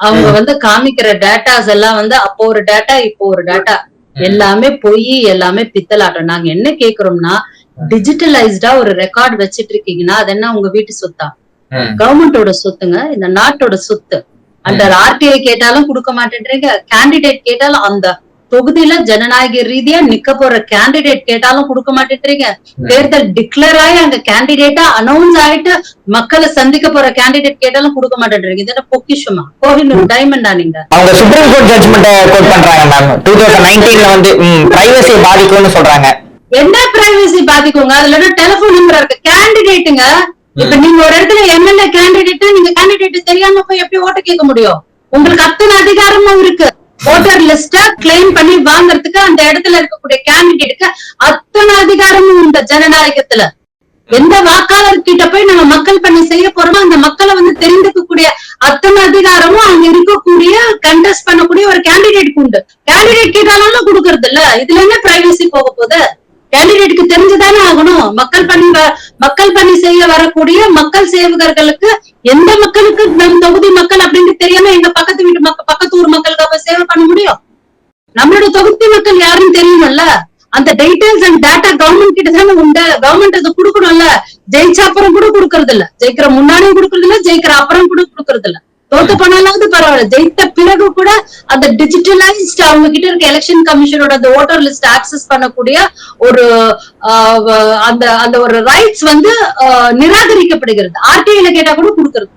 அவங்க வந்து காமிக்கிற டேட்டாஸ் எல்லாம் வந்து அப்போ ஒரு டேட்டா இப்போ ஒரு டேட்டா எல்லாமே பொய், எல்லாமே பித்தலாட்டம். நாங்க என்ன கேக்குறோம்னா, டிஜிட்டலைஸ்டா ஒரு ரெக்கார்ட் வச்சிட்டு இருக்கீங்கன்னா அது என்ன உங்க வீட்டு சொத்தா? கவர்மெண்டோட சொத்துங்க, இந்த நாட்டோட சொத்து. அண்டர் ஆர்டிஐ கேட்டாலும் கொடுக்க மாட்டேன்றீங்க, கேண்டிடேட் கேட்டாலும் அந்த தொகுதியில ஜனநாயக ரீதியா நிக்க போற கேண்டிடேட் கேட்டாலும் கொடுக்க மாட்டேன்றீங்க. தேர்தல் டிக்ளேர் ஆகி அங்க கேண்டிடேட்டா அனௌன்ஸ் ஆயிட்டு மக்களை சந்திக்க போற கேண்டிடேட் கேட்டாலும் கொடுக்க மாட்டேன்றீங்க. இது என்ன பொக்கிஷமா? கோஹினூர் டைமண்டா நீங்க? அவங்க சுப்ரீம் கோர்ட் ஜட்ஜ்மெண்ட் கோட் பண்றாங்க மேம். 2019ல வந்து பிரைவசி பாதிக்கும்னு சொல்றாங்க. என்ன பிரைவசி பாதிக்குங்க? அதுல டெலிபோன் நம்பர் இருக்கு. கேண்டிடேட்டுங்க, இப்ப நீங்க ஒரு இடத்துல எம்எல்ஏ கேண்டிடேட், நீங்க கேண்டிடேட் தெரியாம போய் எப்படி ஓட்டு கேட்க முடியும்? உங்களுக்கு அத்தனை அதிகாரமும் இருக்கு. ஓட்டர் லிஸ்ட கிளைம் பண்ணி வாங்கறதுக்கு அந்த இடத்துல இருக்கக்கூடிய கேண்டிடேட்டுக்கு அத்தனை அதிகாரமும் இந்த ஜனநாயகத்துல. எந்த வாக்காளர் கிட்ட போய் நம்ம மக்கள் பண்ணி செய்ய போறோமோ அந்த மக்களை வந்து தெரிந்துக்கக்கூடிய அத்தனை அதிகாரமும் அங்க இருக்கக்கூடிய கண்டெஸ்ட் பண்ணக்கூடிய ஒரு கேண்டிடேட்டுக்கு உண்டு. கேண்டிடேட் கேட்டாலும் கொடுக்கறது இல்ல. இதுல என்ன பிரைவசி போக போகுது? கேண்டிடேட்டுக்கு தெரிஞ்சுதானே ஆகணும். மக்கள் பணி செய்ய வரக்கூடிய மக்கள் சேவகர்களுக்கு எந்த மக்களுக்கு நம் தொகுதி மக்கள் அப்படின்னு தெரியாம எங்க பக்கத்து வீட்டு மக்கள், பக்கத்து ஊர் மக்களுக்கு அப்ப சேவை பண்ண முடியும்? நம்மளோட தொகுதி மக்கள் யாருன்னு தெரியுமல்ல. அந்த டீடைல்ஸ் அண்ட் டேட்டா கவர்மெண்ட் கிட்ட தானே உண்டு. கவர்மெண்ட் அதை கொடுக்கணும்ல. ஜெயிச்ச அப்புறம் கூட கொடுக்கறது இல்ல, ஜெயிக்கிற முன்னாடியும் கொடுக்கறது இல்ல, ஜெயிக்கிற அப்புறம் கூட கொடுக்கறது இல்ல. தோத்த பண்ணாலாவது பரவாயில்ல, ஜெயித்த பிறகு கூட அந்த டிஜிட்டலைஸ்ட் அவங்க கிட்ட இருக்க எலெக்ஷன் கமிஷனோட அந்த ஓட்டர் லிஸ்ட் ஆக்சஸ் பண்ணக்கூடிய ஒரு அந்த ஒரு ரைட்ஸ் வந்து நிராகரிக்கப்படுகிறது. ஆர்டிஐல கேட்டா கூட கொடுக்கறது.